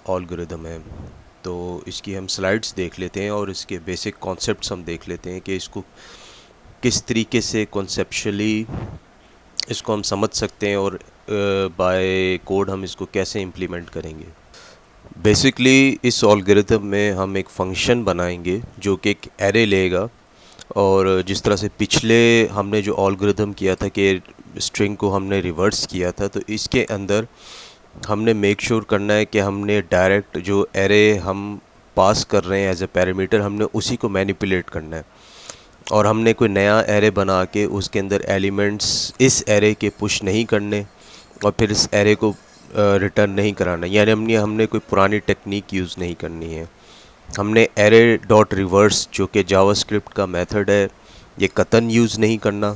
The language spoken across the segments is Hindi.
एल्गोरिदम है। तो इसकी हम स्लाइड्स देख लेते हैं और इसके बेसिक कॉन्सेप्ट्स हम देख लेते हैं कि इसको किस तरीके से कॉन्सेप्चुअली इसको हम समझ सकते हैं और बाय कोड हम इसको कैसे इम्प्लीमेंट करेंगे। बेसिकली इस एल्गोरिदम में हम एक फ़ंक्शन बनाएंगे जो कि एक एरे लेगा, और जिस तरह से पिछले हमने जो एल्गोरिदम किया था कि स्ट्रिंग को हमने रिवर्स किया था, तो इसके अंदर हमने मेक श्योर करना है कि हमने डायरेक्ट जो एरे हम पास कर रहे हैं एज ए पैरामीटर, हमने उसी को मैनिपुलेट करना है, और हमने कोई नया एरे बना के उसके अंदर एलिमेंट्स इस एरे के पुश नहीं करने और फिर इस एरे को रिटर्न नहीं कराना। यानी हमने कोई पुरानी टेक्निक यूज़ नहीं करनी है। हमने एरे डॉट रिवर्स जो कि जावास्क्रिप्ट का मेथड है, ये कतन यूज़ नहीं करना,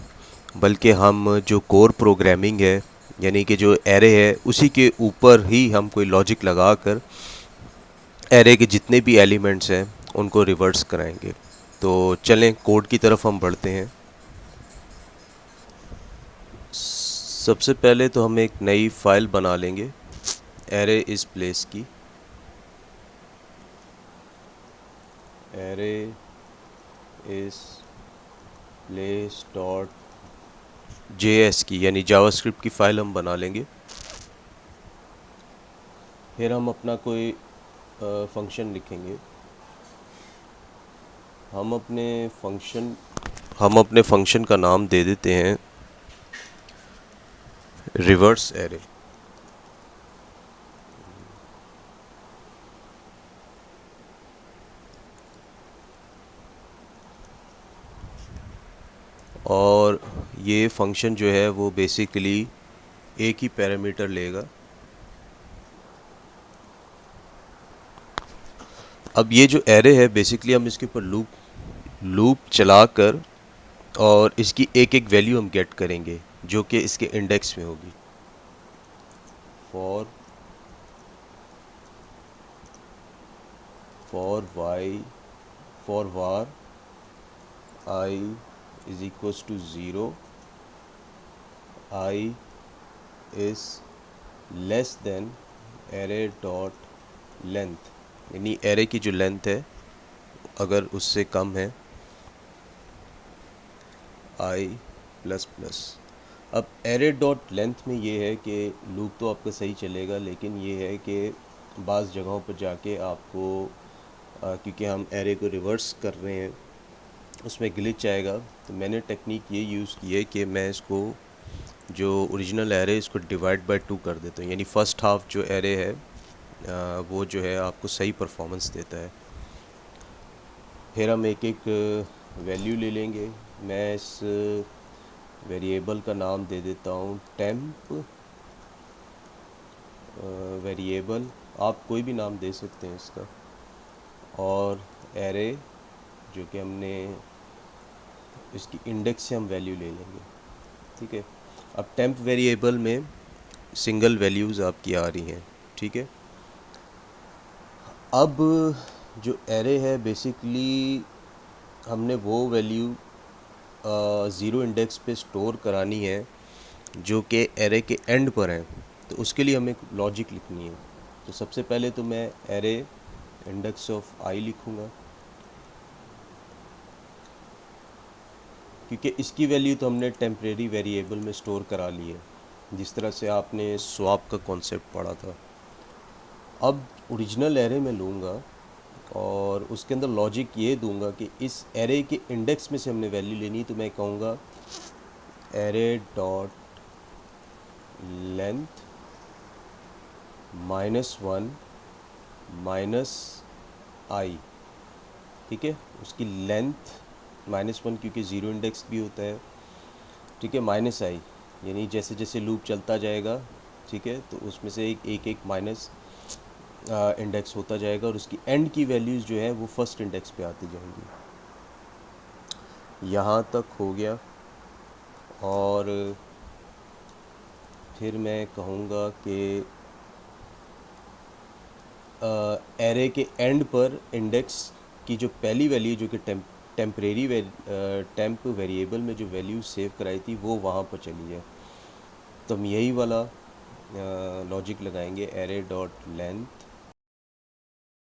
बल्कि हम जो कोर प्रोग्रामिंग है यानी कि जो एरे है उसी के ऊपर ही हम कोई लॉजिक लगा कर एरे के जितने भी एलिमेंट्स हैं उनको रिवर्स कराएंगे। तो चलें कोड की तरफ हम बढ़ते हैं। सबसे पहले तो हम एक नई फाइल बना लेंगे एरे इस प्लेस की, एरे इस प्लेस डॉट JS की, यानी जावास्क्रिप्ट की फ़ाइल हम बना लेंगे। फिर हम अपना कोई फंक्शन लिखेंगे। हम अपने फंक्शन का नाम दे देते हैं रिवर्स एरे। और ये फंक्शन जो है वो बेसिकली एक ही पैरामीटर लेगा। अब ये जो एरे है बेसिकली हम इसके ऊपर लूप चलाकर और इसकी एक एक वैल्यू हम गेट करेंगे जो कि इसके इंडेक्स में होगी। For var I is equals to 0, I is less than array dot length, यानी एरे की जो लेंथ है अगर उससे कम है I प्लस प्लस। अब एरे डॉट लेंथ में ये है कि लूप तो आपका सही चलेगा, लेकिन ये है कि बाज़ जगहों पर जाके आपको क्योंकि हम एरे को रिवर्स कर रहे हैं उसमें ग्लिच आएगा। तो मैंने टेक्निक ये यूज़ की है कि मैं इसको जो ओरिजिनल एरे इसको डिवाइड बाय 2 कर देता हूँ, यानी फ़र्स्ट हाफ जो एरे है वो जो है आपको सही परफॉर्मेंस देता है। फिर हम एक एक वैल्यू ले लेंगे। मैं इस वेरिएबल का नाम दे देता हूँ टेम्प वेरिएबल, आप कोई भी नाम दे सकते हैं इसका, और एरे जो कि हमने इसकी इंडेक्स से हम वैल्यू ले लेंगे। ठीक है, अब टेम्प वेरिएबल में सिंगल वैल्यूज़ आपकी आ रही हैं। ठीक है, अब जो एरे है बेसिकली हमने वो वैल्यू ज़ीरो इंडेक्स पे स्टोर करानी है जो कि एरे के एंड पर है। तो उसके लिए हमें लॉजिक लिखनी है। तो सबसे पहले तो मैं एरे इंडेक्स ऑफ I लिखूँगा, क्योंकि इसकी वैल्यू तो हमने टेम्परेरी वेरिएबल में स्टोर करा ली है, जिस तरह से आपने स्वैप का कॉन्सेप्ट पढ़ा था। अब ओरिजिनल एरे में लूँगा और उसके अंदर लॉजिक ये दूंगा कि इस एरे के इंडेक्स में से हमने वैल्यू लेनी, तो मैं कहूँगा array dot length -1 minus I। ठीक है, उसकी लेंथ -1 क्योंकि ज़ीरो इंडेक्स भी होता है। ठीक है, -I यानी जैसे जैसे लूप चलता जाएगा, ठीक है, तो उसमें से एक माइनस इंडेक्स होता जाएगा और उसकी एंड की वैल्यूज़ जो है वो फर्स्ट इंडेक्स पे आती जाएंगी। यहाँ तक हो गया। और फिर मैं कहूँगा कि एरे के एंड पर इंडेक्स की जो पहली वैल्यू जो कि टेम्परेरी टेम्प वेरिएबल में जो वैल्यू सेव कराई थी वो वहाँ पर चली जाए। तो हम यही वाला लॉजिक लगाएंगे, एरे डॉट लेंथ